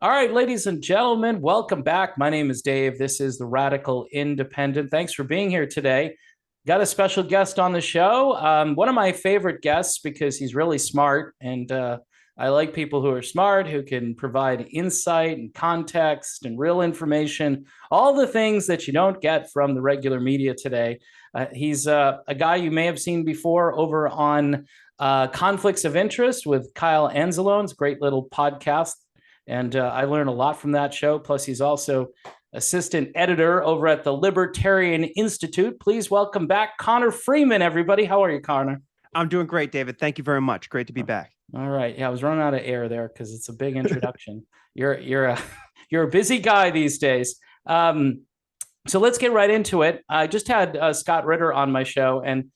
All right, ladies and gentlemen, welcome back. My name is Dave. This is the Radical Independent. Thanks for being here today. Got a special guest on the show. One of my favorite guests because he's really smart, and I like people who are smart, who can provide insight and context and real information, all the things that you don't get from the regular media today. He's a guy you may have seen before over on Conflicts of Interest with Kyle Anzalone's great little podcast. And I learned a lot from that show. Plus, he's also assistant editor over at the Libertarian Institute. Please welcome back Connor Freeman, everybody. How are you, Connor? I'm doing great, David. Thank you very much. Great to be back. All right. Yeah, I was running out of air there because it's a big introduction. You're a busy guy these days. So let's get right into it. I just had Scott Ritter on my show, and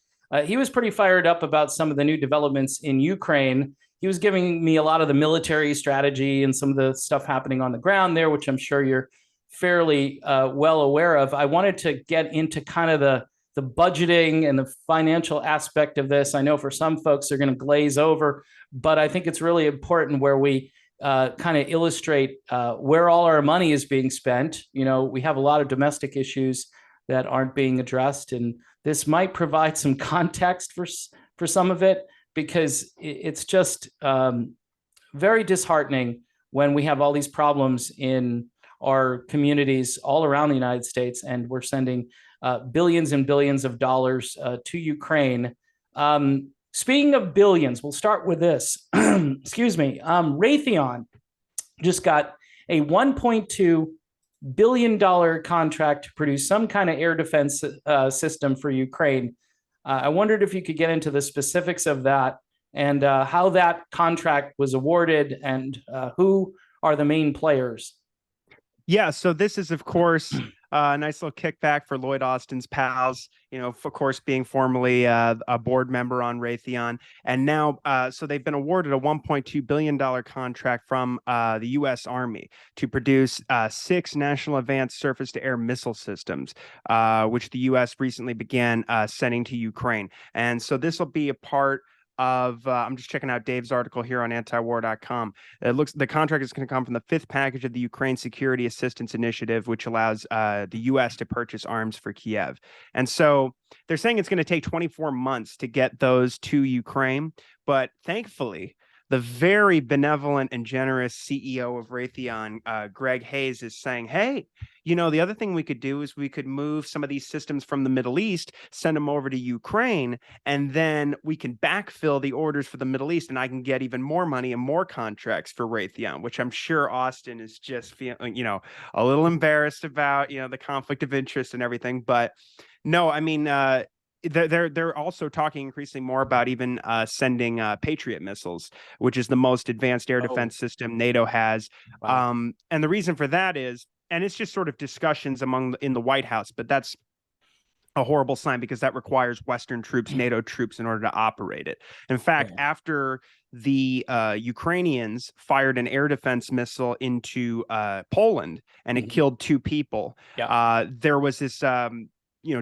he was pretty fired up about some of the new developments in Ukraine. He was giving me a lot of the military strategy and some of the stuff happening on the ground there, which I'm sure you're fairly well aware of. I wanted to get into kind of the budgeting and the financial aspect of this. I know for some folks they're going to glaze over, but I think it's really important where we kind of illustrate where all our money is being spent. You know, we have a lot of domestic issues that aren't being addressed, and this might provide some context for some of it, because it's just very disheartening when we have all these problems in our communities all around the United States, and we're sending billions and billions of dollars to Ukraine. Speaking of billions, we'll start with this. Excuse me. Raytheon just got a $1.2 billion contract to produce some kind of air defense system for Ukraine. I wondered if you could get into the specifics of that and how that contract was awarded and who are the main players. Yeah, so this is, of course, a nice little kickback for Lloyd Austin's pals, you know, of course, being formerly a board member on Raytheon. And now, so they've been awarded a $1.2 billion contract from the U.S. Army to produce 6 National Advanced Surface-to-Air Missile Systems, which the U.S. recently began sending to Ukraine. And so this will be a part of I'm just checking out Dave's article here on antiwar.com. It looks the contract is going to come from the 5th package of the Ukraine Security Assistance Initiative, which allows the U.S. to purchase arms for Kiev. And so they're saying it's going to take 24 months to get those to Ukraine, but thankfully the very benevolent and generous CEO of Raytheon, Greg Hayes, is saying, hey, you know, the other thing we could do is we could move some of these systems from the Middle East, send them over to Ukraine, and then we can backfill the orders for the Middle East, and I can get even more money and more contracts for Raytheon, which I'm sure Austin is just feeling, you know, a little embarrassed about, you know, the conflict of interest and everything. But no, I mean, they're also talking increasingly more about even sending Patriot missiles, which is the most advanced air defense system NATO has. Wow. And the reason for that is, and it's just sort of discussions in the White House, but that's a horrible sign because that requires Western troops, NATO troops, in order to operate it. In fact, after the Ukrainians fired an air defense missile into Poland and it killed 2 people, there was this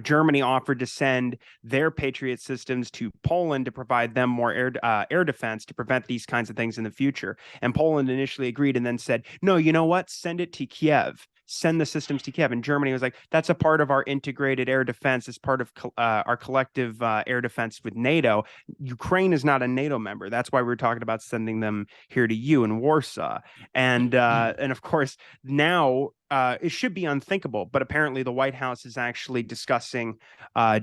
Germany offered to send their Patriot systems to Poland to provide them more air defense to prevent these kinds of things in the future. And Poland initially agreed and then said, no, you know what? Send it to Kiev. Send the systems to Kiev. And Germany was like, that's a part of our integrated air defense. It's part of our collective air defense with NATO. Ukraine is not a NATO member. That's why we're talking about sending them here to you in Warsaw. And of course, now it should be unthinkable, but apparently the White House is actually discussing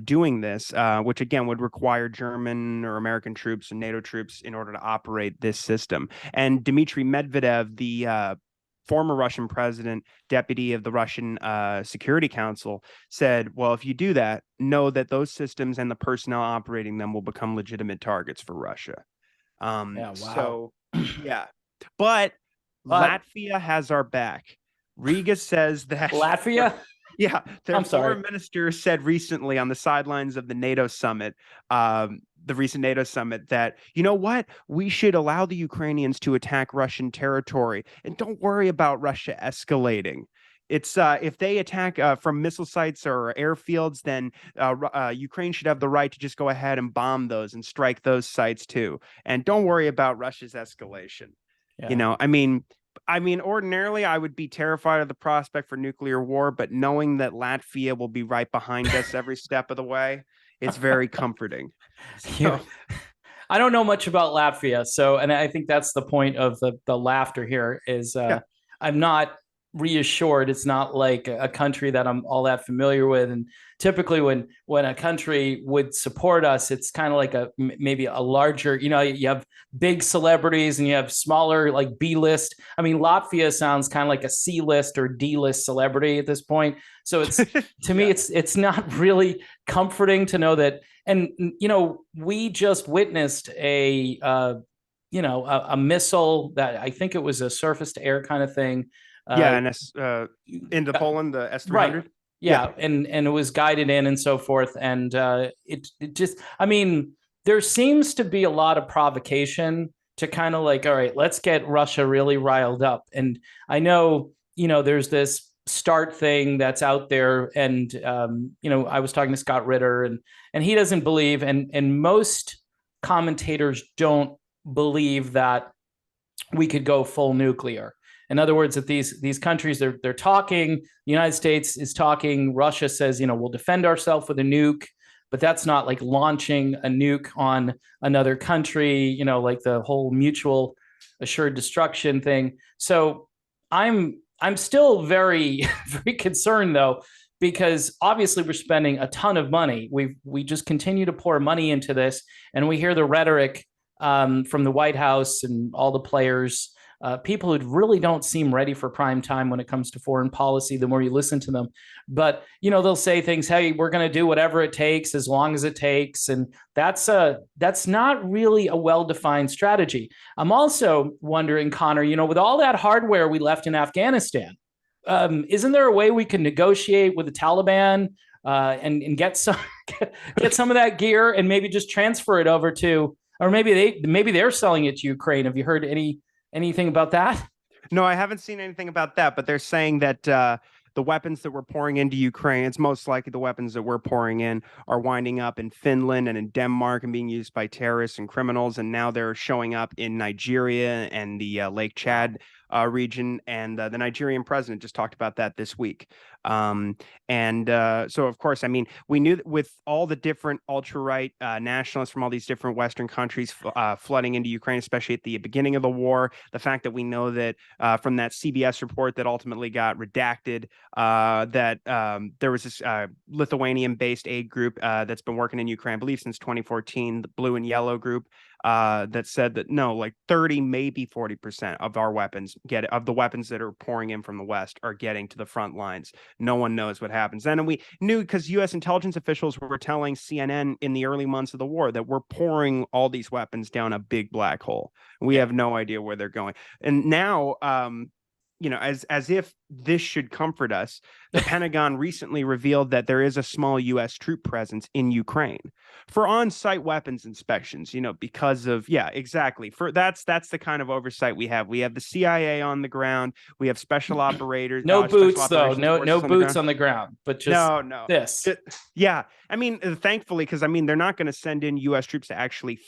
doing this, which again would require German or American troops and NATO troops in order to operate this system. And Dmitry Medvedev, the former Russian president, deputy of the Russian Security Council, said, well, if you do that, know that those systems and the personnel operating them will become legitimate targets for Russia. So, yeah. But Latvia has our back. Riga says that Latvia? Yeah, their foreign minister said recently on the sidelines of the NATO summit, the recent NATO summit, that, you know what, we should allow the Ukrainians to attack Russian territory and don't worry about Russia escalating. It's if they attack from missile sites or airfields, then Ukraine should have the right to just go ahead and bomb those and strike those sites too. And don't worry about Russia's escalation. Yeah. You know, I mean, I mean, ordinarily, I would be terrified of the prospect for nuclear war, but knowing that Latvia will be right behind us every step of the way, it's very comforting. You, So, I don't know much about Latvia, so and I think that's the point of the laughter here is yeah, I'm not reassured. It's not like a country that I'm all that familiar with, and typically when a country would support us, it's kind of like maybe a larger. You have big celebrities and you have smaller like B list. I mean, Latvia sounds kind of like a C list or D list celebrity at this point. So it's to me, yeah, it's not really comforting to know that. And we just witnessed a missile that I think it was a surface to air kind of thing. yeah, Uh, and into Poland, the right. S-300. Yeah, Yeah, and it was guided in and so forth, and it just, I mean, there seems to be a lot of provocation to kind of like, all right, let's get Russia really riled up, and I know there's this start thing that's out there, and I was talking to Scott Ritter, and he doesn't believe, and most commentators don't believe that we could go full nuclear. In other words, that these countries they're talking. The United States is talking. Russia says, we'll defend ourselves with a nuke, but that's not like launching a nuke on another country. Like the whole mutual assured destruction thing. So I'm still very very concerned though, because obviously we're spending a ton of money. We just continue to pour money into this, and we hear the rhetoric from the White House and all the players, people who really don't seem ready for prime time when it comes to foreign policy, the more you listen to them. But, they'll say things, hey, we're going to do whatever it takes as long as it takes. And that's not really a well-defined strategy. I'm also wondering, Connor, with all that hardware we left in Afghanistan, isn't there a way we can negotiate with the Taliban and get some of that gear and maybe just transfer it over to, or maybe they're selling it to Ukraine. Have you heard anything about that? no, I haven't seen anything about that, but they're saying that the weapons that we're pouring into Ukraine, it's most likely the weapons that we're pouring in are winding up in Finland and in Denmark and being used by terrorists and criminals, and now they're showing up in Nigeria and the Lake Chad region, and the Nigerian president just talked about that this week. And so, of course, I mean, we knew that with all the different ultra-right nationalists from all these different Western countries flooding into Ukraine, especially at the beginning of the war, the fact that we know that from that CBS report that ultimately got redacted, that there was this Lithuanian-based aid group that's been working in Ukraine, I believe, since 2014, the Blue and Yellow group, that said that no, like 30, maybe 40% of our weapons of the weapons that are pouring in from the West are getting to the front lines. No one knows what happens then. And we knew because U.S. intelligence officials were telling CNN in the early months of the war that we're pouring all these weapons down a big black hole. We have no idea where they're going. And now, as if this should comfort us, the Pentagon recently revealed that there is a small U.S. troop presence in Ukraine for on-site weapons inspections. Because of exactly. That's the kind of oversight we have. We have the CIA on the ground. We have special operators. No boots though. No No boots on the ground. But just no. this. Yeah, I mean, thankfully, because I mean, they're not going to send in U.S. troops to actually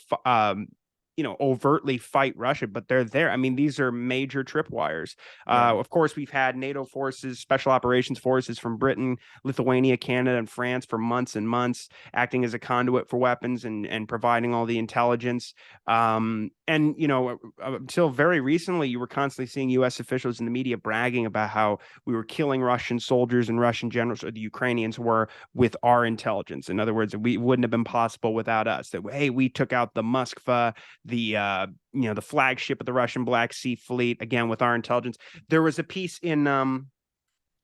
overtly fight Russia, but they're there. I mean, these are major tripwires. Of course, we've had NATO forces, special operations forces from Britain, Lithuania, Canada, and France for months and months, acting as a conduit for weapons and providing all the intelligence. Until very recently, you were constantly seeing U.S. officials in the media bragging about how we were killing Russian soldiers and Russian generals, or the Ukrainians were, with our intelligence. In other words, we wouldn't have been possible without us. That, hey, we took out the Moskva, the flagship of the Russian Black Sea Fleet, again with our intelligence. There was a piece in the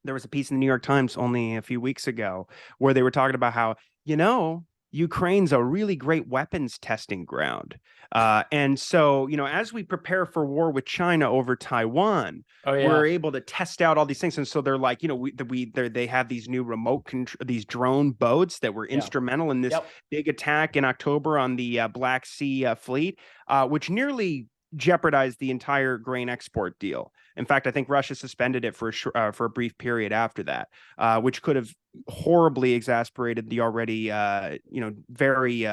New York Times only a few weeks ago where they were talking about how Ukraine's a really great weapons testing ground. And so, as we prepare for war with China over Taiwan, we're able to test out all these things. And so they're like, they have these new these drone boats that were instrumental in this big attack in October on the Black Sea Fleet, which nearly jeopardized the entire grain export deal. In fact, I think Russia suspended it for a brief period after that, which could have horribly exasperated the already, very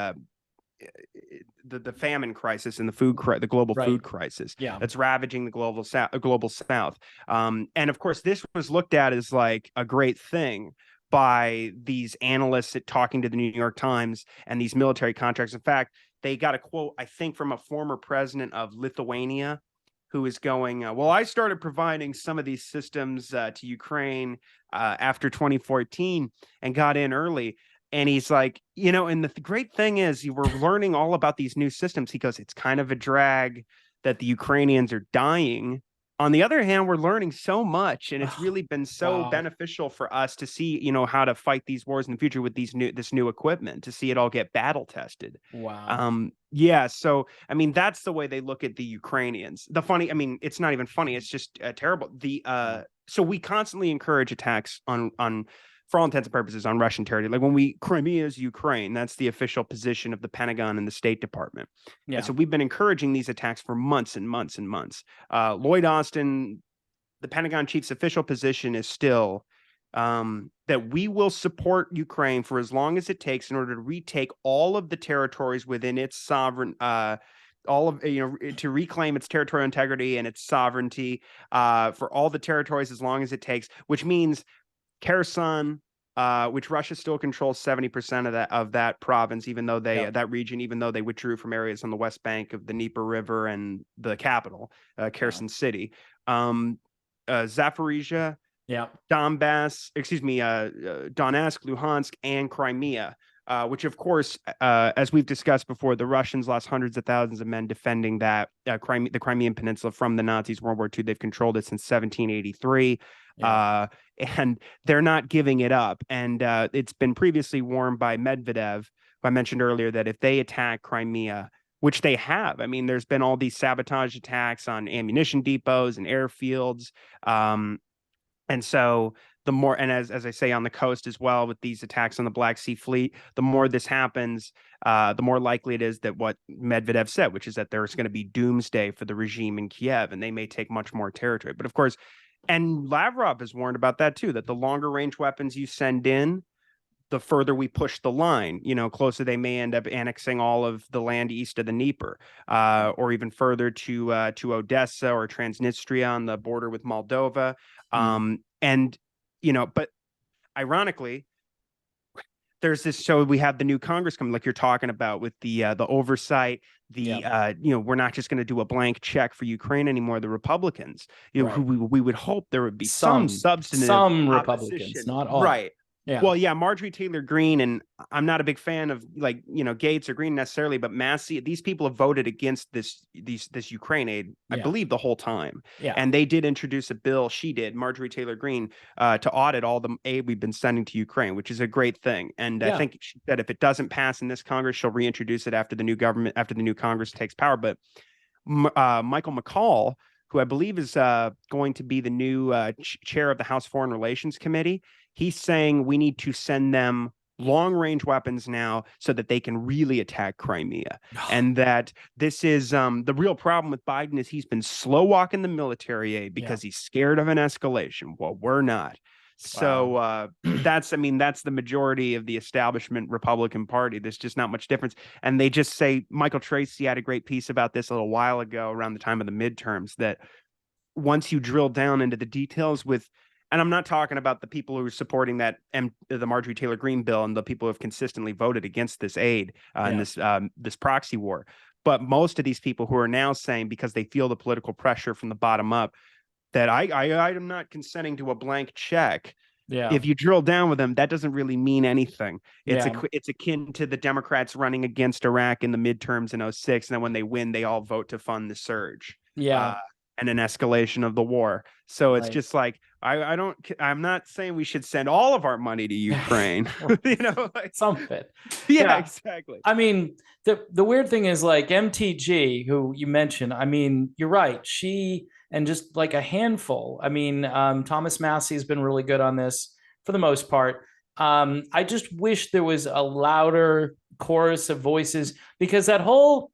the famine crisis and the global food crisis that's ravaging the global south. And of course, this was looked at as like a great thing by these analysts talking to the New York Times and these military contracts. In fact, they got a quote, I think, from a former president of Lithuania, who is going, well, I started providing some of these systems to Ukraine after 2014 and got in early. And he's like, and the great thing is you were learning all about these new systems. He goes, it's kind of a drag that the Ukrainians are dying. On the other hand, we're learning so much, and it's really been so beneficial for us to see, how to fight these wars in the future with this new equipment, to see it all get battle tested. Wow. Yeah. So, I mean, that's the way they look at the Ukrainians. It's not even funny. It's just terrible. So we constantly encourage attacks on for all intents and purposes, on Russian territory. Like Crimea is Ukraine. That's the official position of the Pentagon and the State Department. Yeah. And so we've been encouraging these attacks for months and months and months. Lloyd Austin, the Pentagon chief's official position is still that we will support Ukraine for as long as it takes in order to retake all of the territories within its sovereign, to reclaim its territorial integrity and its sovereignty for all the territories as long as it takes, which means Kherson, which Russia still controls 70% of that province, even though that region, even though they withdrew from areas on the west bank of the Dnieper River and the capital, Kherson City, Zaporizhia, Donbass, Donetsk, Luhansk, and Crimea. Which, of course, as we've discussed before, the Russians lost hundreds of thousands of men defending that the Crimean Peninsula from the Nazis. World War II, they've controlled it since 1783. And they're not giving it up. And it's been previously warned by Medvedev, who I mentioned earlier, that if they attack Crimea, which they have, there's been all these sabotage attacks on ammunition depots and airfields. And so the more, and as I say, on the coast as well, with these attacks on the Black Sea Fleet, the more this happens, the more likely it is that what Medvedev said, which is that there's going to be doomsday for the regime in Kiev, and they may take much more territory. But of course, and Lavrov has warned about that too, that the longer range weapons you send in, the further we push the line, closer they may end up annexing all of the land east of the Dnieper, or even further to Odessa or Transnistria on the border with Moldova. But ironically, there's this. So we have the new Congress coming, like you're talking about, with the oversight. We're not just going to do a blank check for Ukraine anymore. The Republicans, who we would hope there would be some substantive Republicans, not all. Right. Yeah. Well, yeah, Marjorie Taylor Greene, and I'm not a big fan of Gates or Green necessarily, but Massey, these people have voted against this Ukraine aid, I believe, the whole time. Yeah. And they did introduce a bill, Marjorie Taylor Greene, to audit all the aid we've been sending to Ukraine, which is a great thing. And I think she said if it doesn't pass in this Congress, she'll reintroduce it after the new Congress takes power. But Michael McCall, who I believe is going to be the new chair of the House Foreign Relations Committee, he's saying we need to send them long-range weapons now so that they can really attack Crimea. And that this is the real problem with Biden is he's been slow walking the military aid because he's scared of an escalation. Well, we're not. So that's the majority of the establishment Republican Party. There's just not much difference. And they just say, Michael Tracy had a great piece about this a little while ago around the time of the midterms, that once you drill down into the details with, and I'm not talking about the people who are supporting the Marjorie Taylor Greene bill and the people who have consistently voted against this aid and this proxy war, but most of these people who are now saying, because they feel the political pressure from the bottom up, that I'm not consenting to a blank check. Yeah. If you drill down with them, that doesn't really mean anything. It's akin to the Democrats running against Iraq in the midterms in 2006, and then when they win, they all vote to fund the surge. And an escalation of the war. So it's just like, I'm not saying we should send all of our money to Ukraine, some of it. Yeah, exactly. The weird thing is, like, MTG, who you mentioned, you're right. She, and just like a handful, Thomas Massey has been really good on this for the most part. I just wish there was a louder chorus of voices, because that whole,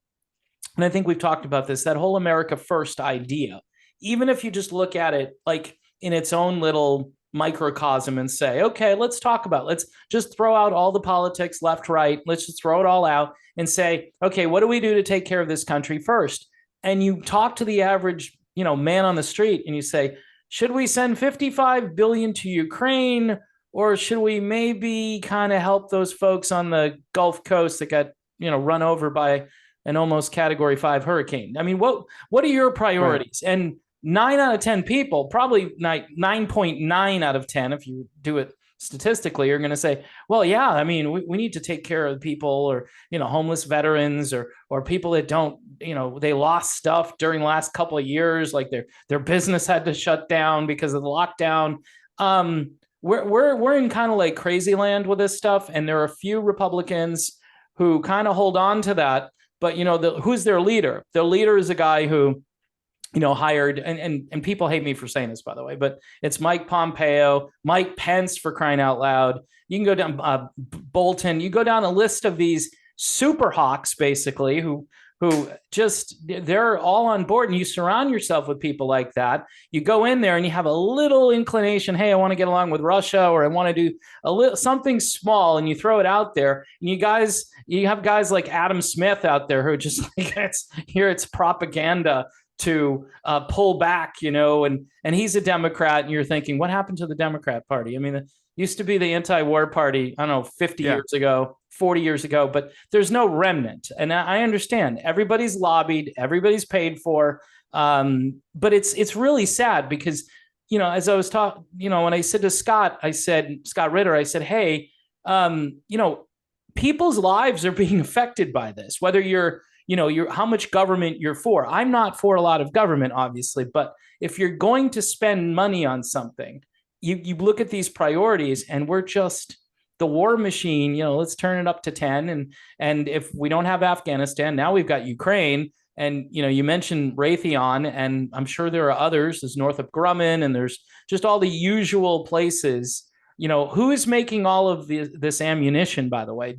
and I think we've talked about this, that whole America First idea, even if you just look at it like in its own little microcosm and say, okay, let's talk about, let's just throw out all the politics left, right. Let's just throw it all out and say, okay, what do we do to take care of this country first? And you talk to the average, man on the street and you say, should we send 55 billion to Ukraine, or should we maybe kind of help those folks on the Gulf Coast that got, run over by an almost Category 5 hurricane? I mean, what are your priorities? Right. And 9 out of 10 people, probably 9.9 out of 10, if you do it statistically, are going to say, well, yeah, I mean, we need to take care of people, or, homeless veterans, or people that don't, they lost stuff during the last couple of years, like their business had to shut down because of the lockdown. We're in kind of like crazy land with this stuff. And there are a few Republicans who kind of hold on to that. But, who's their leader? Their leader is a guy who, hired, and people hate me for saying this, by the way, but it's Mike Pompeo, Mike Pence, for crying out loud. You can go down Bolton. You go down a list of these super hawks, basically, who just, they're all on board, and you surround yourself with people like that. You go in there and you have a little inclination, hey, I want to get along with Russia, or I want to do a little something small, and you throw it out there. And you have guys like Adam Smith out there who just like, it's propaganda to pull back, and he's a Democrat, and you're thinking, what happened to the Democrat Party? I mean, it used to be the anti-war party, I don't know, 50 years ago, 40 years ago, but there's no remnant. And I understand everybody's lobbied, everybody's paid for, but it's really sad because, as I was talking, when I said to Scott Ritter, I said, hey, people's lives are being affected by this, whether you're how much government you're for. I'm not for a lot of government, obviously, but if you're going to spend money on something, you look at these priorities, and we're just the war machine. Let's turn it up to 10. And if we don't have Afghanistan, now we've got Ukraine. And, you mentioned Raytheon, and I'm sure there are others. There's Northrop Grumman, and there's just all the usual places. Who is making all of this ammunition, by the way?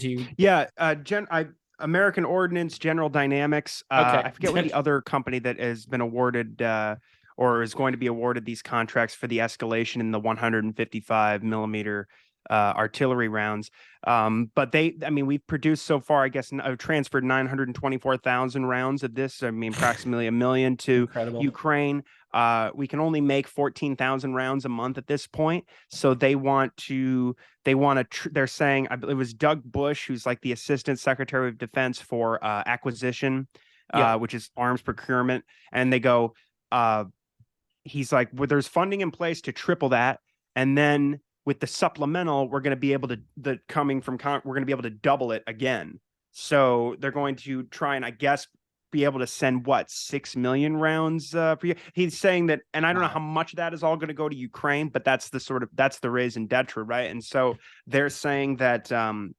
American Ordnance, General Dynamics. Okay. I forget what the other company that has been awarded or is going to be awarded these contracts for the Escalation in the 155 millimeter artillery rounds. But we've produced so far, I guess, I've transferred 924,000 rounds of this. Approximately 1 million to Incredible. Ukraine. We can only make 14,000 rounds a month at this point. So they're saying, I believe it was Doug Bush, who's like the Assistant Secretary of Defense for acquisition, which is arms procurement. And they go, he's like, well, there's funding in place to triple that. And then with the supplemental, we're going to be able to, we're going to be able to double it again. So they're going to try and, I guess, be able to send 6 million rounds per year. He's saying that, and I don't know how much of that is all going to go to Ukraine, but that's the raison d'etre, right? And so they're saying that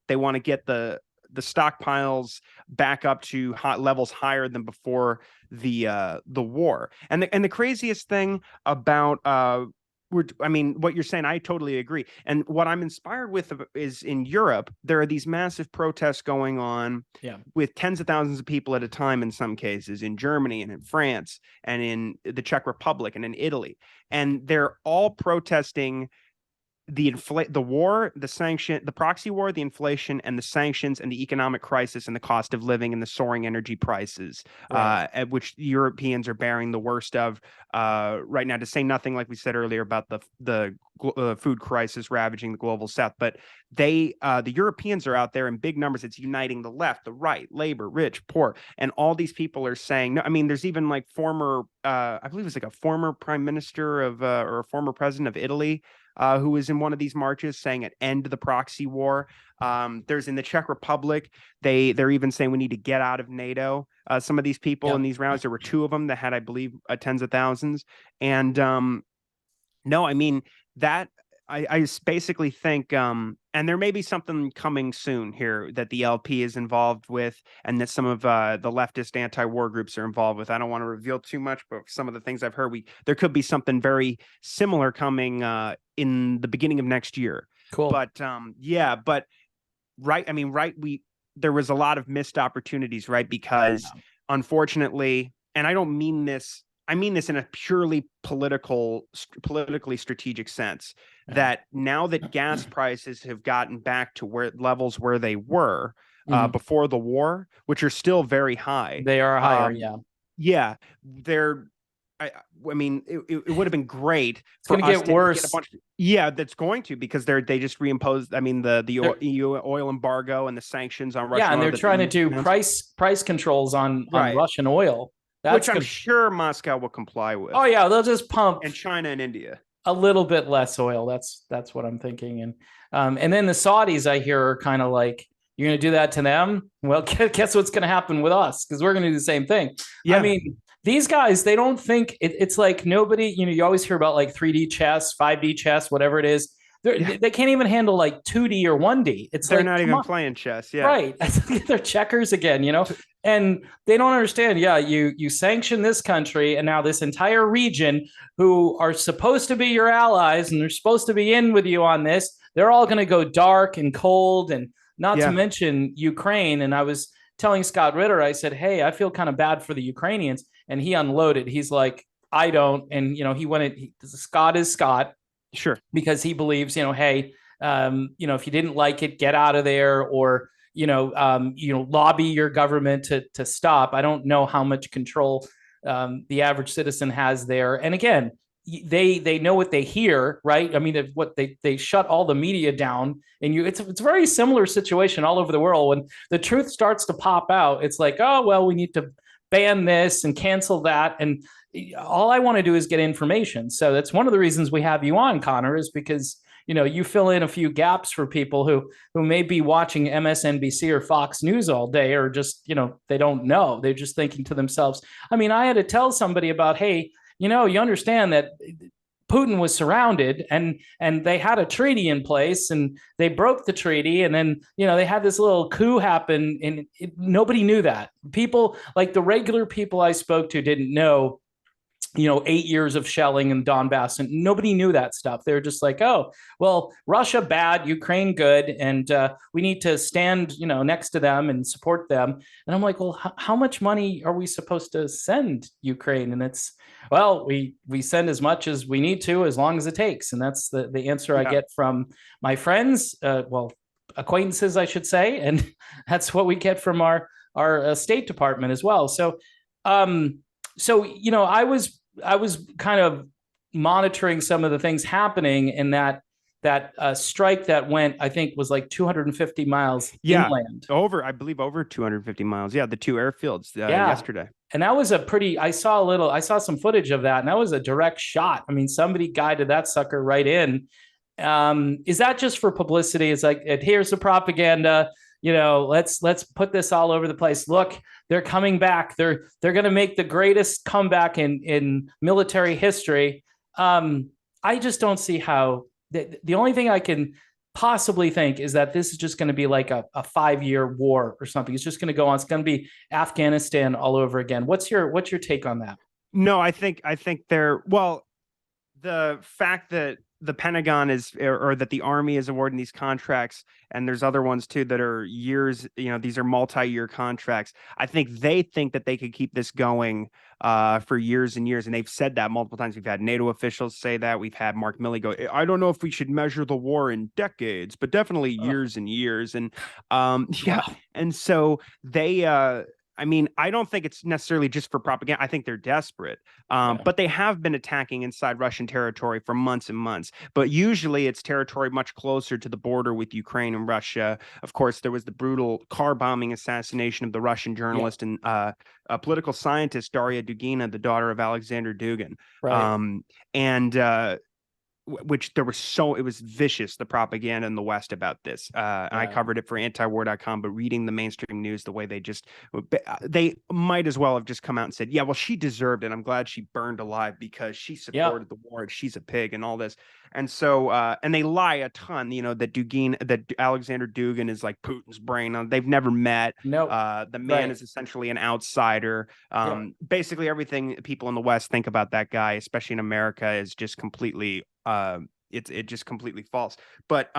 they want to get the stockpiles back up to hot levels higher than before the war. And the craziest thing about what you're saying, I totally agree. And what I'm inspired with is in Europe, there are these massive protests going on with tens of thousands of people at a time in some cases, in Germany and in France and in the Czech Republic and in Italy. And they're all protesting the war, the sanction, the proxy war, the inflation, and the sanctions, and the economic crisis, and the cost of living, and the soaring energy prices, at which Europeans are bearing the worst of right now. To say nothing, like we said earlier, about the food crisis ravaging the global south. But the Europeans are out there in big numbers. It's uniting the left, the right, labor, rich, poor, and all these people are saying no. I mean, there's even like former, I believe it's like a former prime minister of or a former president of Italy, who was in one of these marches saying it end the proxy war. There's in the Czech Republic, they're even saying we need to get out of NATO. Some of these people in these rounds, there were 2 of them that had, I believe, tens of thousands. And no, I mean that I just basically think, and there may be something coming soon here that the LP is involved with, and that some of the leftist anti-war groups are involved with. I don't want to reveal too much, but some of the things I've heard, there could be something very similar coming in the beginning of next year. Cool. But there was a lot of missed opportunities, right? Because unfortunately, and I don't mean this I mean this in a purely politically strategic sense, that now that gas prices have gotten back to where levels where they were before the war, which are still very high. They are higher, yeah. Yeah, they're. I mean, it would have been great It's for going to us get to worse. get a bunch. Yeah, that's going to, because they just reimposed. I mean, the EU oil embargo and the sanctions on Russian Yeah, and oil they're that the trying to EU do announced. price controls on Right, Russian oil. which That's I'm good. sure Moscow will comply with, Oh yeah, they'll just pump and China and India. a little bit less oil. That's what I'm thinking. And then the Saudis, I hear, are kind of like, you're going to do that to them. Well, guess what's going to happen with us, because we're going to do the same thing. I Yeah, mean, these guys, they don't think it's like nobody. You always hear about like 3D chess, 5D chess, whatever it is. yeah. They can't even handle like 2D or 1D. It's They're like, not come even on. playing chess. Yeah, Right. They're checkers again. And they don't understand. Yeah, you sanction this country and now this entire region who are supposed to be your allies and they're supposed to be in with you on this. They're all going to go dark and cold, and not to yeah, mention Ukraine. And I was telling Scott Ritter, I said, "Hey, I feel kind of bad for the Ukrainians." And he unloaded. He's like, "I don't." And he went Scott is Scott sure. because he believes, hey, if you didn't like it, get out of there, or lobby your government to stop. I don't know how much control the average citizen has there. And again, they know what they hear, right? I mean, they shut all the media down, and it's a very similar situation all over the world. When the truth starts to pop out, it's like, oh well, we need to ban this and cancel that, and all I want to do is get information. So that's one of the reasons we have you on, Connor, is because you fill in a few gaps for people who may be watching MSNBC or Fox News all day, or just they don't know. They're just thinking to themselves. I mean, I had to tell somebody about, hey, you understand that Putin was surrounded, and they had a treaty in place, and they broke the treaty, and then they had this little coup happen, and nobody knew that. People, like the regular people I spoke to, didn't know 8 years of shelling in Donbass, and nobody knew that stuff. They were just like, oh, well, Russia bad, Ukraine good, and we need to stand, next to them and support them. And I'm like, well, how much money are we supposed to send Ukraine? And it's, well, we send as much as we need to, as long as it takes. And that's the answer I Yeah, get from my friends, acquaintances, I should say, and that's what we get from our State Department as well. So I was kind of monitoring some of the things happening in that strike that went, I think, was like 250 miles yeah. inland. I believe over 250 miles. Yeah, the two airfields Yeah. yesterday. And that was I saw some footage of that, and that was a direct shot. I mean, somebody guided that sucker right in. Is that just for publicity? It's like, here's the propaganda. Let's put this all over the place. Look, they're coming back. They're going to make the greatest comeback in military history. I just don't see how. The only thing I can possibly think is that this is just going to be like a 5-year war or something. It's just going to go on. It's going to be Afghanistan all over again. What's your take on that? No, I think the fact that the Pentagon is, or that the Army is awarding these contracts, and there's other ones too that are years, these are multi-year contracts. I think they think that they could keep this going for years and years. And they've said that multiple times. We've had NATO officials say that. We've had Mark Milley go, I don't know if we should measure the war in decades, but definitely years and years. And yeah. Wow. And so they, I mean, I don't think it's necessarily just for propaganda. I think they're desperate. But they have been attacking inside Russian territory for months and months. But usually it's territory much closer to the border with Ukraine and Russia. Of course, there was the brutal car bombing assassination of the Russian journalist and a political scientist, Daria Dugina, the daughter of Alexander Dugin. Right. And which it was vicious, the propaganda in the West about this. And I covered it for antiwar.com, but reading the mainstream news, the way they might as well have just come out and said, yeah, well, she deserved it. I'm glad she burned alive because she supported the war and she's a pig and all this. And so, and they lie a ton, that Alexander Dugin is like Putin's brain. They've never met. No. The man is essentially an outsider. Basically everything people in the West think about that guy, especially in America, is just completely, it's just completely false. But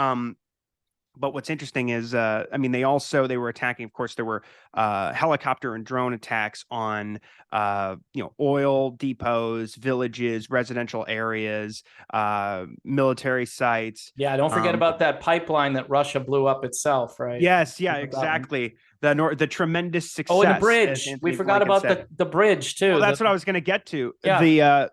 But what's interesting is, I mean, they were attacking. Of course, there were helicopter and drone attacks on, oil depots, villages, residential areas, military sites. Yeah, don't forget about that pipeline that Russia blew up itself, right? Yes, yeah, exactly. The tremendous Oh, and the success, as bridge. We Anthony forgot Blinken about said. the bridge too. Well, that's what I was going to get to. Yeah.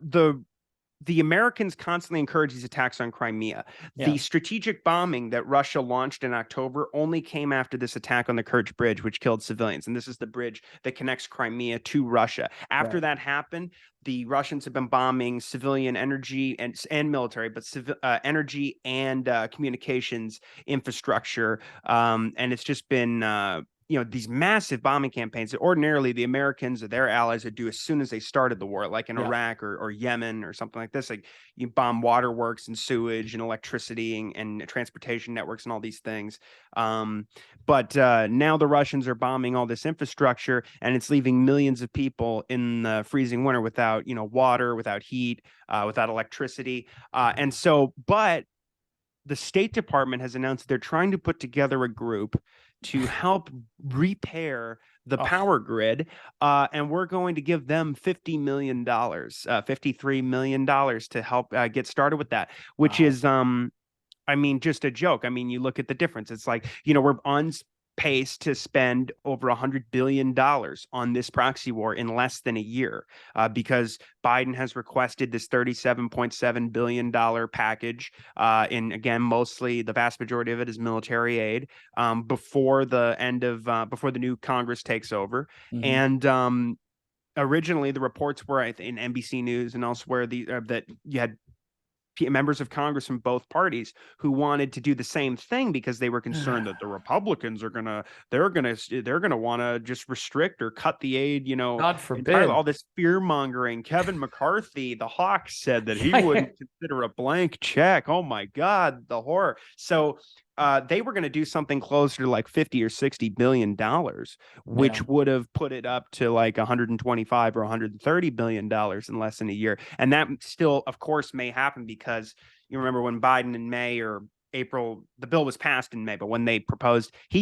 The Americans constantly encourage these attacks on Crimea. Yeah. The strategic bombing that Russia launched in October only came after this attack on the Kerch Bridge, which killed civilians. And this is the bridge that connects Crimea to Russia. After that happened, the Russians have been bombing civilian energy and military, but energy and communications infrastructure. And it's just been these massive bombing campaigns that ordinarily the Americans or their allies would do as soon as they started the war, like in Iraq or Yemen or something like this. Like you bomb waterworks and sewage and electricity and transportation networks and all these things. But now the Russians are bombing all this infrastructure, and it's leaving millions of people in the freezing winter without, water, without heat, without electricity. But the State Department has announced they're trying to put together a group to help repair the power grid, and we're going to give them $50 million, $53 million to help get started with that, which is, just a joke. I mean, you look at the difference. It's like, we're on pace to spend over $100 billion on this proxy war in less than a year, because Biden has requested this $37.7 billion package. And again, mostly the vast majority of it is military aid, before the new Congress takes over. And originally the reports were in NBC News and elsewhere that you had members of Congress from both parties who wanted to do the same thing because they were concerned that the Republicans are gonna want to just restrict or cut the aid. God forbid. All this fear mongering. Kevin McCarthy, the Hawk, said that he wouldn't consider a blank check. Oh my God, the horror. So they were going to do something closer to like 50 or 60 billion dollars, which would have put it up to like 125 or 130 billion dollars in less than a year. And that still, of course, may happen because you remember when Biden in May or April, the bill was passed in May, but when he proposed a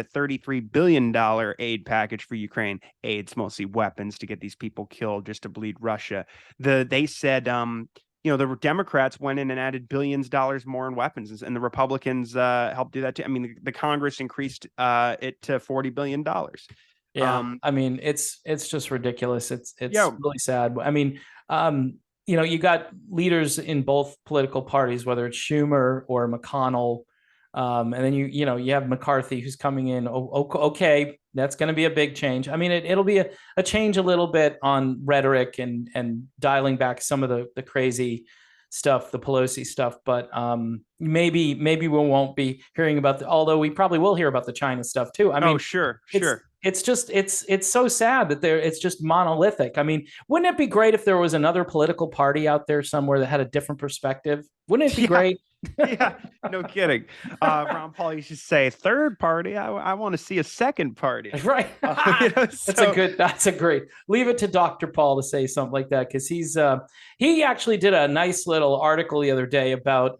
$33 billion aid package for Ukraine. Aid's mostly weapons to get these people killed just to bleed Russia. They said, the Democrats went in and added billions of dollars more in weapons, and the Republicans helped do that too. I mean, the Congress increased it to $40 billion. Yeah, I mean, it's just ridiculous. It's really sad. I mean, you got leaders in both political parties, whether it's Schumer or McConnell, and then you have McCarthy who's coming in. Okay, that's going to be a big change. I mean, it'll be a change a little bit on rhetoric and dialing back some of the crazy stuff, the Pelosi stuff, but maybe we won't be hearing about although we probably will hear about the China stuff too. I mean, sure. It's just it's so sad that it's just monolithic. I mean, wouldn't it be great if there was another political party out there somewhere that had a different perspective? Wouldn't it be great? Yeah, no kidding. Ron Paul used to say, "Third party. I want to see a second party." Right. That's a great. Leave it to Dr. Paul to say something like that, because he actually did a nice little article the other day about,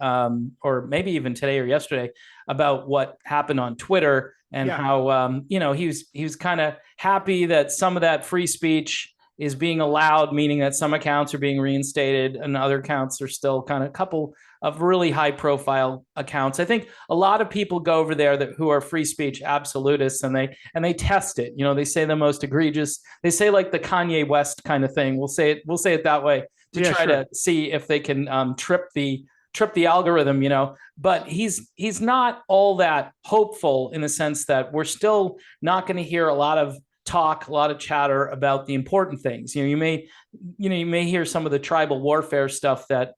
or maybe even today or yesterday, about what happened on Twitter and how he was kind of happy that some of that free speech is being allowed, meaning that some accounts are being reinstated and other accounts are still kind of a couple of really high profile accounts. I think a lot of people go over there who are free speech absolutists, and they test it. They say the most egregious, they say like the Kanye West kind of thing. We'll say it that way to try to see if they can trip the algorithm, but he's not all that hopeful, in the sense that we're still not going to hear a lot of chatter about the important things. You may hear some of the tribal warfare stuff that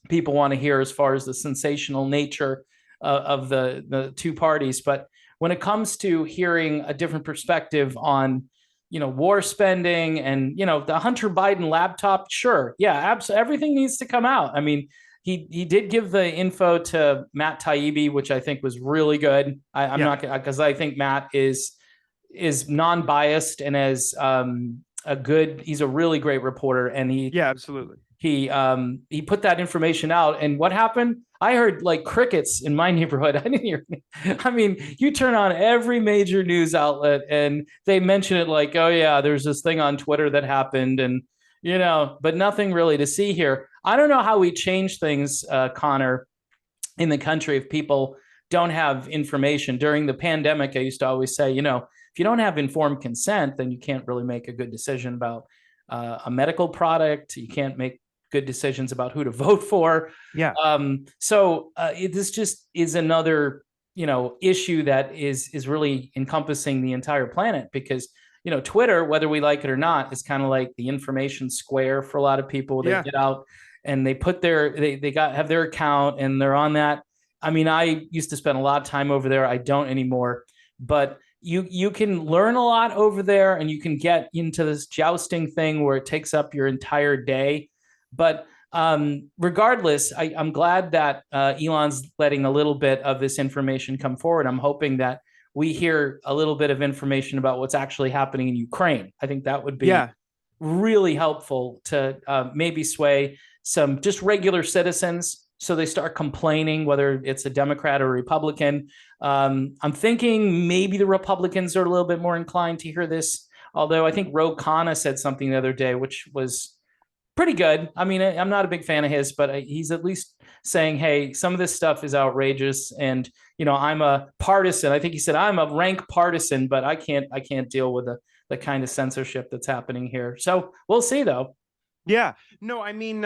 people want to hear as far as the sensational nature of the two parties. But when it comes to hearing a different perspective on, war spending and, the Hunter Biden laptop, sure. Yeah, absolutely. Everything needs to come out. I mean, he did give the info to Matt Taibbi, which I think was really good. I'm not, because I think Matt is non-biased and he's a really great reporter, and absolutely. he put that information out. And what happened? I heard like crickets in my neighborhood. I didn't hear. I mean, you turn on every major news outlet and they mention it like, oh yeah, there's this thing on Twitter that happened, and but nothing really to see here. I don't know how we change things, Connor, in the country if people don't have information. During the pandemic, I used to always say, if you don't have informed consent, then you can't really make a good decision about a medical product. You can't make good decisions about who to vote for. Yeah. So this just is another, issue that is really encompassing the entire planet, because, Twitter, whether we like it or not, is kind of like the information square for a lot of people. They get out and they put have their account and they're on that. I mean, I used to spend a lot of time over there. I don't anymore, but you can learn a lot over there, and you can get into this jousting thing where it takes up your entire day. But regardless, I'm glad that Elon's letting a little bit of this information come forward. I'm hoping that we hear a little bit of information about what's actually happening in Ukraine. I think that would be really helpful to maybe sway some just regular citizens so they start complaining, whether it's a Democrat or a Republican. I'm thinking maybe the Republicans are a little bit more inclined to hear this, although I think Ro Khanna said something the other day, which was pretty good. I mean, I'm not a big fan of his, but he's at least saying, hey, some of this stuff is outrageous. And, I'm a partisan. I think he said, I'm a rank partisan, but I can't deal with the kind of censorship that's happening here. So we'll see, though. Yeah, no, I mean,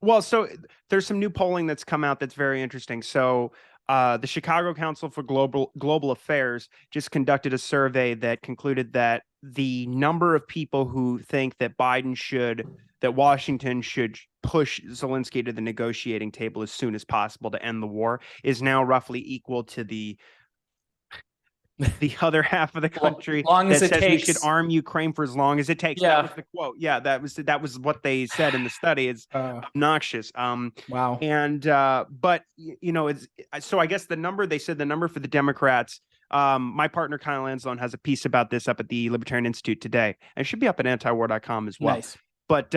well, so there's some new polling that's come out that's very interesting. So the Chicago Council for Global Affairs just conducted a survey that concluded that the number of people who think that Washington should push Zelensky to the negotiating table as soon as possible to end the war is now roughly equal to the other half of the country long as that it says takes. we should arm Ukraine for as long as it takes. Yeah. That was the quote. Yeah, that was what they said in the study. It's obnoxious. Wow. And but it's so I guess the number for the Democrats. My partner Kyle Anslone has a piece about this up at the Libertarian Institute today, and it should be up at antiwar.com as well. Nice. But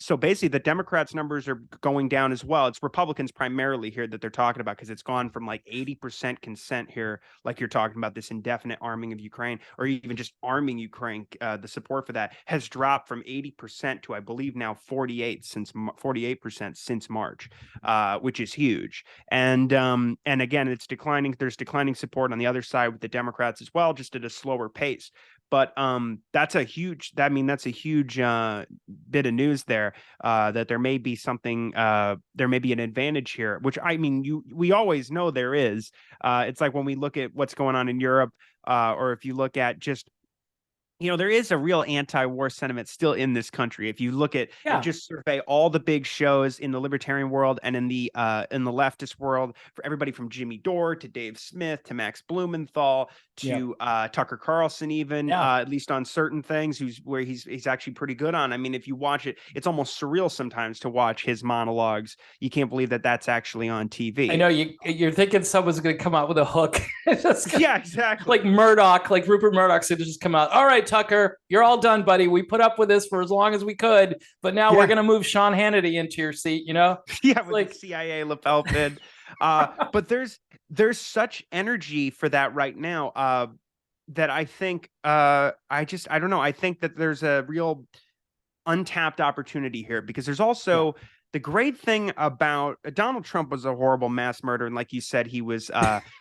so basically, the Democrats' numbers are going down as well. It's Republicans primarily here that they're talking about, because it's gone from like 80% consent here, like you're talking about, this indefinite arming of Ukraine, or even just arming Ukraine. The support for that has dropped from 80% to, I believe, now 48% since March, which is huge. And again, it's declining. There's declining support on the other side with the Democrats as well, just at a slower pace. But that's a huge bit of news there, that there may be something, there may be an advantage here, which I mean, we always know there is. It's like when we look at what's going on in Europe, or if you look at just, there is a real anti-war sentiment still in this country. If you look at and just survey all the big shows in the libertarian world and in the leftist world, for everybody from Jimmy Dore to Dave Smith to Max Blumenthal to Tucker Carlson, even at least on certain things, where he's actually pretty good on. I mean, if you watch it, it's almost surreal sometimes to watch his monologues. You can't believe that that's actually on TV. I know you're thinking someone's going to come out with a hook. Yeah, exactly. Like Murdoch, like Rupert Murdoch said, to just come out. All right, Tucker, you're all done, buddy. We put up with this for as long as we could, but now we're going to move Sean Hannity into your seat, Yeah, with like the CIA lapel pin. But there's such energy for that right now, that I think I don't know. I think that there's a real untapped opportunity here, because there's also the great thing about Donald Trump was a horrible mass murderer. And like you said, he was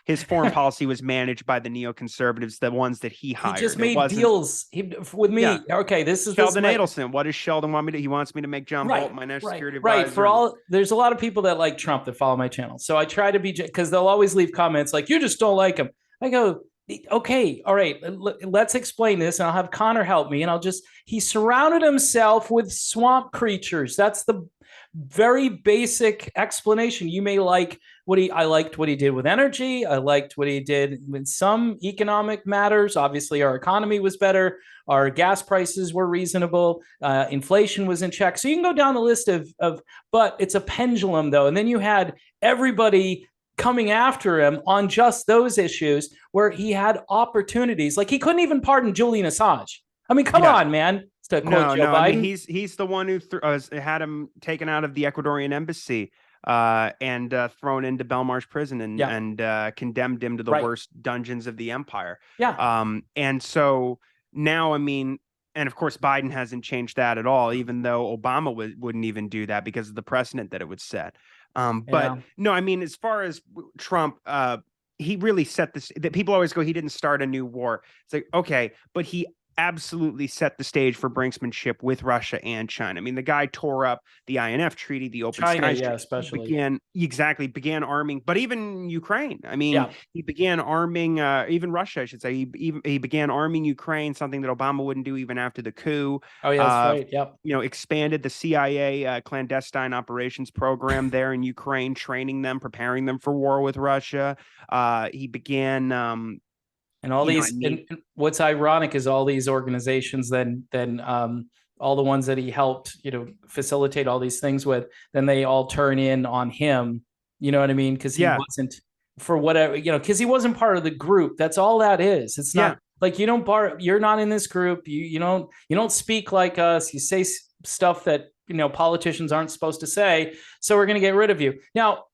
his foreign policy was managed by the neoconservatives, the ones that he hired. He just made deals with me. Yeah. Okay, this is Sheldon Adelson. What does Sheldon want me to? He wants me to make John Bolton my national security advisor. Right. There's a lot of people that like Trump that follow my channel. So I try to be, because they'll always leave comments like, you just don't like him. I go, okay, all right, let's explain this, and I'll have Connor help me. And he surrounded himself with swamp creatures. That's the very basic explanation. You may like I liked what he did with energy. I liked what he did with some economic matters. Obviously, our economy was better. Our gas prices were reasonable. Inflation was in check. So you can go down the list but it's a pendulum though. And then you had everybody coming after him on just those issues where he had opportunities. Like he couldn't even pardon Julian Assange. I mean, come on, man. to quote No, Joe no. I mean, Biden. he's the one who had him taken out of the Ecuadorian embassy and thrown into Belmarsh prison Yeah, and condemned him to the right. worst dungeons of the empire. Yeah, And so now, I mean, and of course, Biden hasn't changed that at all, even though Obama wouldn't even do that because of the precedent that it would set. But yeah. no, I mean, as far as Trump, he really set this. That people always go, he didn't start a new war. It's like, okay, but he absolutely set the stage for brinksmanship with Russia and China. I mean, the guy tore up the INF Treaty, the Open China, Skies yeah, Treaty. He especially. began arming, but even Ukraine. I mean, Yeah. he began arming even Russia, I should say. He began arming Ukraine, something that Obama wouldn't do even after the coup. Oh, yeah, that's Uh, right. Yep. expanded the CIA clandestine operations program there in Ukraine, training them, preparing them for war with Russia. He began, And all I these, mean, and what's ironic is all these organizations, then all the ones that he helped, facilitate all these things with, then they all turn in on him. You know what I mean? Because he yeah, wasn't, for whatever, because he wasn't part of the group. That's all that is. It's yeah. not like you're not in this group. You don't speak like us. You say stuff that politicians aren't supposed to say, so we're going to get rid of you. Now,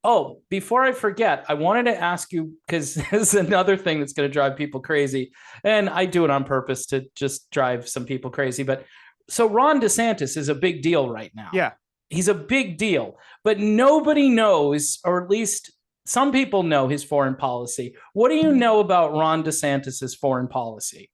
before I forget, I wanted to ask you, because this is another thing that's going to drive people crazy, and I do it on purpose to just drive some people crazy. But so Ron DeSantis is a big deal right now. Yeah. He's a big deal, but nobody knows, or at least some people know, his foreign policy. What do you know about Ron DeSantis's foreign policy?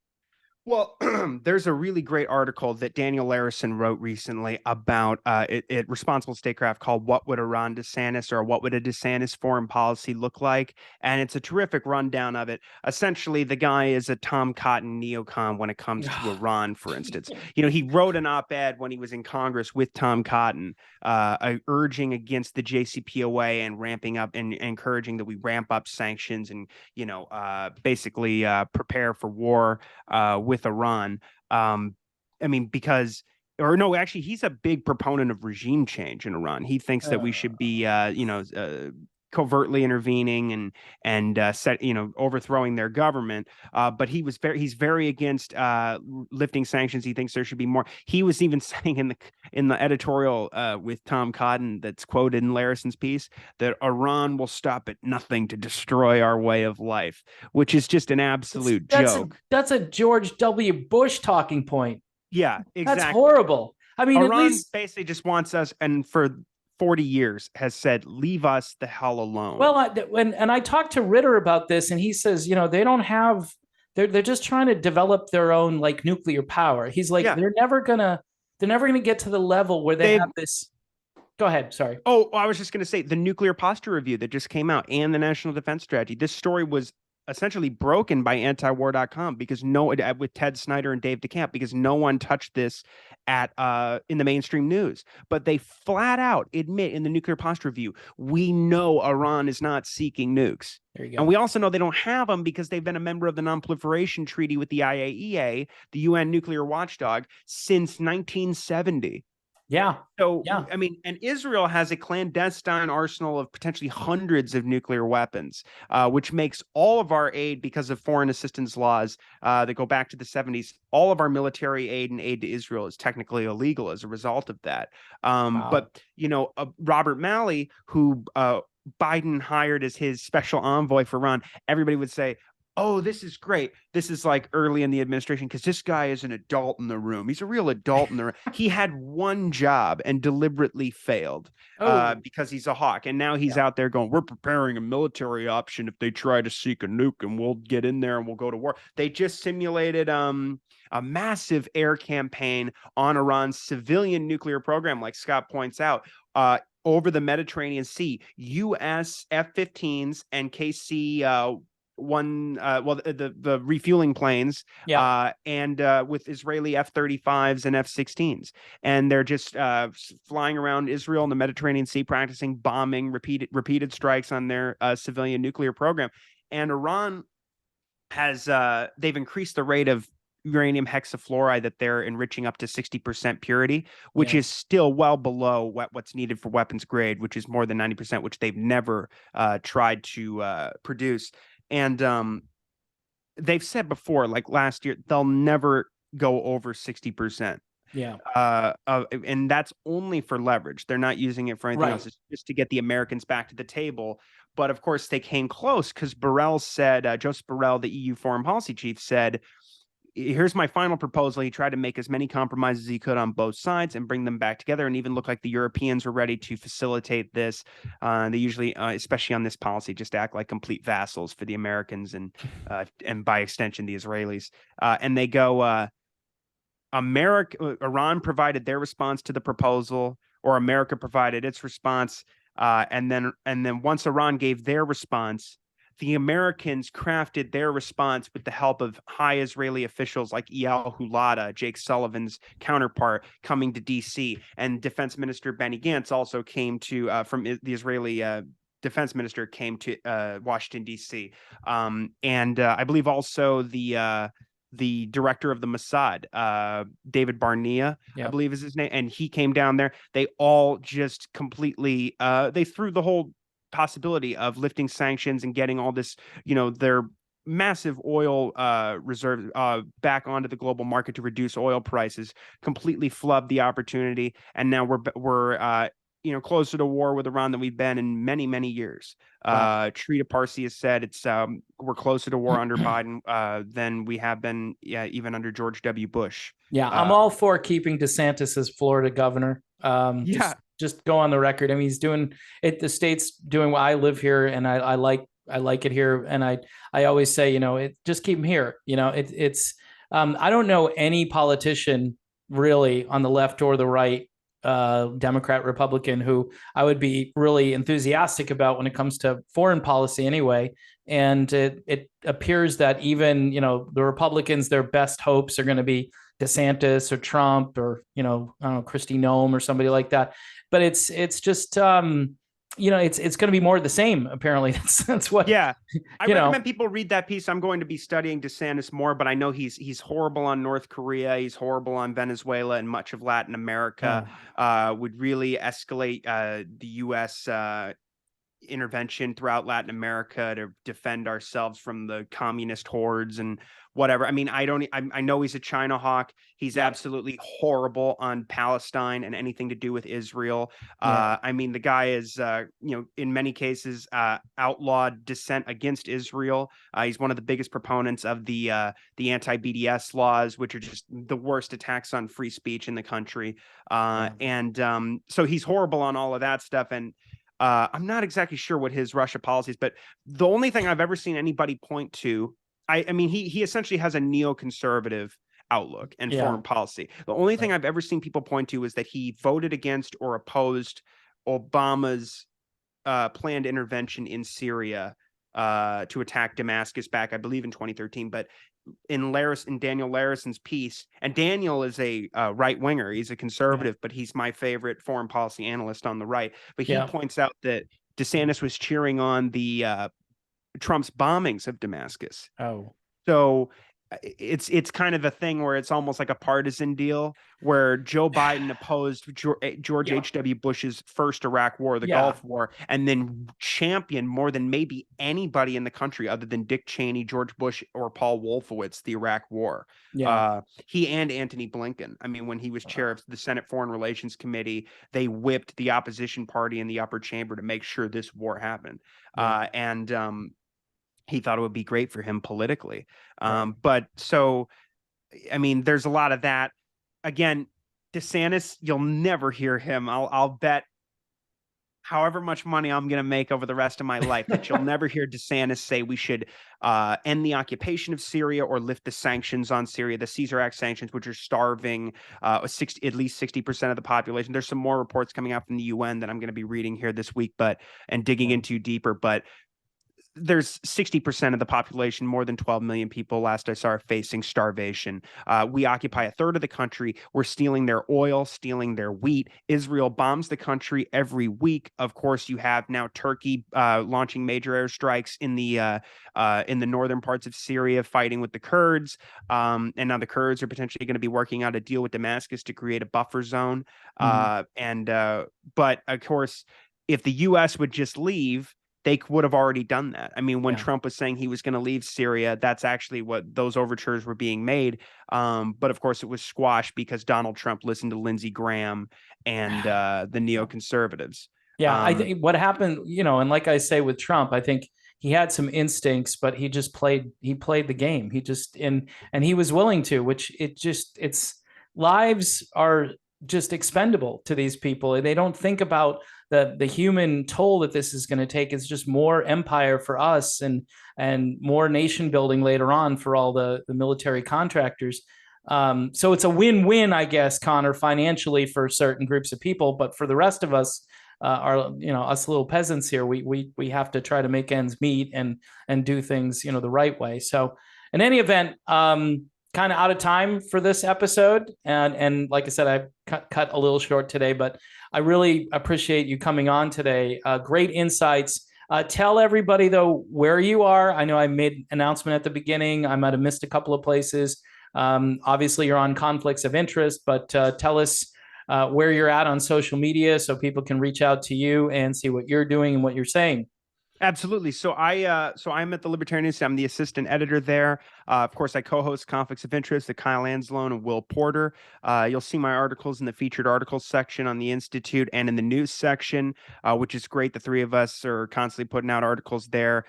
Well, there's a really great article that Daniel Larison wrote recently about it responsible statecraft called "What Would a Ron DeSantis or What Would a DeSantis Foreign Policy Look Like?" And it's a terrific rundown of it. Essentially, the guy is a Tom Cotton neocon when it comes to Iran, for instance. He wrote an op-ed when he was in Congress with Tom Cotton, urging against the JCPOA and ramping up and encouraging that we ramp up sanctions and basically prepare for war with Iran. I mean, because, or no, actually, he's a big proponent of regime change in Iran. He thinks that we should be, covertly intervening and overthrowing their government. But he's very against lifting sanctions. He thinks there should be more. He was even saying in the editorial with Tom Cotton that's quoted in Larison's piece that Iran will stop at nothing to destroy our way of life, which is just an absolute joke. That's a George W. Bush talking point. Yeah, exactly. That's horrible. I mean, Iran at least basically just wants us, and for 40 years has said, leave us the hell alone. Well, I talked to Ritter about this, and he says, they don't have, they're just trying to develop their own like nuclear power. He's like, Yeah. they're never gonna get to the level where they have this. Go ahead. Sorry. Oh, I was just going to say the nuclear posture review that just came out and the national defense strategy. This story was essentially broken by antiwar.com because with Ted Snyder and Dave DeCamp, because no one touched this in the mainstream news. But they flat out admit in the nuclear posture review, we know Iran is not seeking nukes. There you go. And we also know they don't have them because they've been a member of the non-proliferation treaty with the IAEA, the UN nuclear watchdog, since 1970. Yeah. So, yeah. I mean, and Israel has a clandestine arsenal of potentially hundreds of nuclear weapons, which makes all of our aid, because of foreign assistance laws that go back to the 70s, all of our military aid and aid to Israel is technically illegal as a result of that. Wow. But, Robert Malley, who Biden hired as his special envoy for Iran, everybody would say, oh, this is great. This is like early in the administration because this guy is an adult in the room. He's a real adult in the room. He had one job and deliberately failed because he's a hawk. And now he's out there going, we're preparing a military option if they try to seek a nuke, and we'll get in there and we'll go to war. They just simulated a massive air campaign on Iran's civilian nuclear program, like Scott points out, over the Mediterranean Sea. U.S. F-15s and KC the refueling planes, and with Israeli F-35s and F-16s, and they're just flying around Israel and the Mediterranean Sea, practicing bombing, repeated strikes on their civilian nuclear program. And Iran has they've increased the rate of uranium hexafluoride that they're enriching up to 60% purity, which is still well below what's needed for weapons grade, which is more than 90%, which they've never tried to produce. And they've said before, like last year, they'll never go over 60%. Yeah. And that's only for leverage. They're not using it for anything Right. else. It's just to get the Americans back to the table. But of course, they came close because Borrell said, Joseph Borrell, the EU foreign policy chief, said, here's my final proposal. He tried to make as many compromises as he could on both sides and bring them back together, and even looked like the Europeans were ready to facilitate this. They usually, especially on this policy, just act like complete vassals for the Americans and by extension the Israelis. And they go, Iran provided their response to the proposal, or America provided its response, and then once Iran gave their response, the Americans crafted their response with the help of high Israeli officials like Eyal Hulata, Jake Sullivan's counterpart, coming to D.C. And Defense Minister Benny Gantz also came to from the Israeli defense minister came to Washington, D.C. And I believe also the director of the Mossad, David Barnea, I believe is his name, and he came down there. They all just completely they threw the whole possibility of lifting sanctions and getting all this, their massive oil reserve back onto the global market to reduce oil prices, completely flubbed the opportunity, and now we're closer to war with Iran than we've been in many, many years. Wow. Trita Parsi has said we're closer to war under Biden than we have been even under George W. Bush. Yeah, I'm all for keeping DeSantis as Florida governor. Just go on the record. I mean, he's doing it. The state's doing what I live here, and I like it here. And I always say, just keep him here. It's I don't know any politician really on the left or the right, Democrat, Republican, who I would be really enthusiastic about when it comes to foreign policy anyway. And it appears that even, the Republicans, their best hopes are going to be DeSantis or Trump or, I don't know, Kristi Noem or somebody like that. But it's just, it's going to be more of the same, apparently. That's what. Yeah, I recommend people read that piece. I'm going to be studying DeSantis more, but I know he's horrible on North Korea. He's horrible on Venezuela and much of Latin America. Would really escalate the U.S. Intervention throughout Latin America to defend ourselves from the communist hordes and whatever. I mean, I know he's a China hawk. He's absolutely horrible on Palestine and anything to do with Israel. I mean, the guy is, in many cases, outlawed dissent against Israel. He's one of the biggest proponents of the anti-BDS laws, which are just the worst attacks on free speech in the country. So he's horrible on all of that stuff. And I'm not exactly sure what his Russia policy is, but the only thing I've ever seen anybody point to, I mean, he essentially has a neoconservative outlook and foreign policy. The only thing I've ever seen people point to is that he voted against or opposed Obama's planned intervention in Syria to attack Damascus back, I believe, in 2013. But in Daniel Larison's piece, and Daniel is a right winger, he's a conservative, but he's my favorite foreign policy analyst on the right. But he points out that DeSantis was cheering on the Trump's bombings of Damascus. So it's kind of a thing where it's almost like a partisan deal where Joe Biden opposed George H.W. Bush's first Iraq war, the Gulf War, and then championed more than maybe anybody in the country other than Dick Cheney, George Bush, or Paul Wolfowitz, the Iraq war. He and Antony Blinken. I mean, when he was chair of the Senate Foreign Relations Committee, they whipped the opposition party in the upper chamber to make sure this war happened. He thought it would be great for him politically. But so, I mean, there's a lot of that. Again, DeSantis, you'll never hear him. I'll bet however much money I'm going to make over the rest of my life that you'll never hear DeSantis say we should end the occupation of Syria or lift the sanctions on Syria, the Caesar Act sanctions, which are starving at least 60% of the population. There's some more reports coming out from the UN that I'm going to be reading here this week, and digging into deeper, but there's 60% of the population, more than 12 million people, last I saw, are facing starvation. We occupy a third of the country. We're stealing their oil, stealing their wheat. Israel bombs the country every week. Of course, you have now Turkey launching major airstrikes in the northern parts of Syria, fighting with the Kurds. And now the Kurds are potentially going to be working out a deal with Damascus to create a buffer zone. But of course, if the U.S. would just leave, they would have already done that. I mean, when Yeah. Trump was saying he was going to leave Syria, that's actually what those overtures were being made. But of course, it was squashed because Donald Trump listened to Lindsey Graham and the neoconservatives. Yeah, I think what happened, and like I say with Trump, I think he had some instincts, but he played the game. He just and he was willing to, which it's lives are just expendable to these people. They don't think about the human toll that this is going to take. It's just more empire for us and more nation building later on for all the military contractors. So it's a win-win, I guess, Connor, financially for certain groups of people, but for the rest of us, us little peasants here, we have to try to make ends meet and do things the right way. So in any event, kind of out of time for this episode, and like I said, I cut a little short today, but I really appreciate you coming on today. Great insights. Tell everybody though where you are. I know I made an announcement at the beginning. I might have missed a couple of places. Obviously, you're on conflicts of interest, but tell us where you're at on social media so people can reach out to you and see what you're doing and what you're saying. Absolutely. So I'm at the Libertarian Institute. I'm the assistant editor there. Of course, I co-host Conflicts of Interest with Kyle Anzalone and Will Porter. You'll see my articles in the featured articles section on the Institute and in the news section, which is great. The three of us are constantly putting out articles there,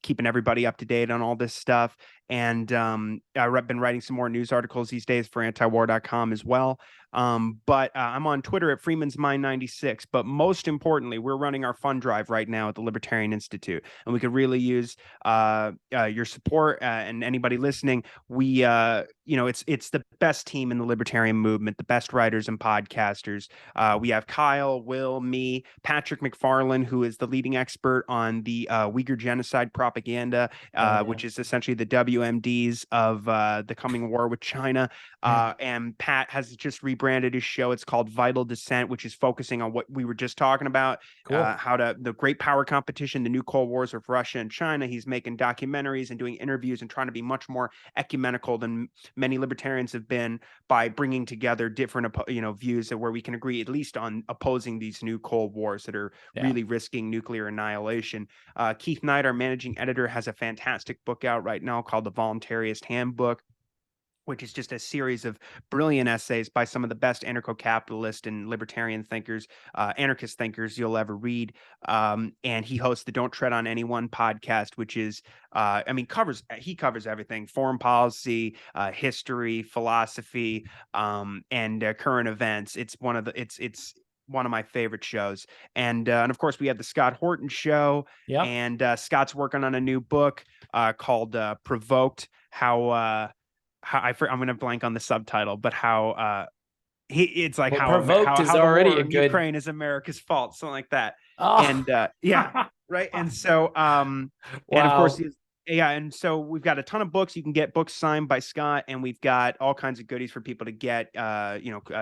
keeping everybody up to date on all this stuff. And I've been writing some more news articles these days for antiwar.com as well. But I'm on Twitter at Freeman's Mind 96. But most importantly, we're running our fund drive right now at the Libertarian Institute, and we could really use your support and anybody listening. We it's the best team in the libertarian movement, the best writers and podcasters. We have Kyle, Will, me, Patrick McFarlane, who is the leading expert on the Uyghur genocide propaganda, which is essentially the WMDs of the coming war with China. And Pat has just rebranded his show. It's called Vital Dissent, which is focusing on what we were just talking about, Cool. the great power competition, the new Cold Wars of Russia and China. He's making documentaries and doing interviews and trying to be much more ecumenical than many libertarians have been by bringing together different views where we can agree at least on opposing these new Cold Wars that are really risking nuclear annihilation. Keith Knight, our managing editor, has a fantastic book out right now called The Voluntarist Handbook, which is just a series of brilliant essays by some of the best anarcho-capitalist and libertarian thinkers, anarchist thinkers you'll ever read. And he hosts the Don't Tread on Anyone podcast, which is, he covers everything: foreign policy, history, philosophy, and current events. It's one of my favorite shows. And of course, we have the Scott Horton Show. Yeah. And Scott's working on a new book called Provoked, I'm going to blank on the subtitle, but how it's like how Provoked is already a good. Ukraine is America's fault, something like that. Oh. And right. And so and of course, and so we've got a ton of books. You can get books signed by Scott, and we've got all kinds of goodies for people to get,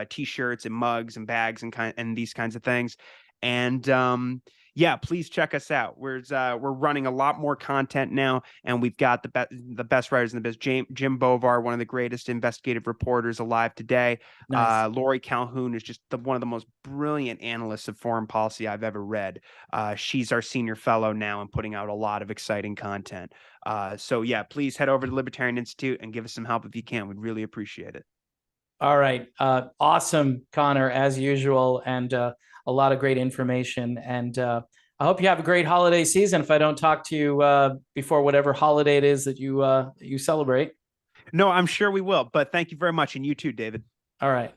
t-shirts and mugs and bags and these kinds of things. And please check us out. We're running a lot more content now, and we've got the best writers in the business. Jim Bovar, one of the greatest investigative reporters alive today. Nice. Lori Calhoun is just one of the most brilliant analysts of foreign policy I've ever read. She's our senior fellow now and putting out a lot of exciting content. Please head over to the Libertarian Institute and give us some help if you can. We'd really appreciate it. All right. Awesome, Connor, as usual, and a lot of great information. And I hope you have a great holiday season if I don't talk to you before whatever holiday it is that you celebrate. No, I'm sure we will. But thank you very much. And you too, David. All right.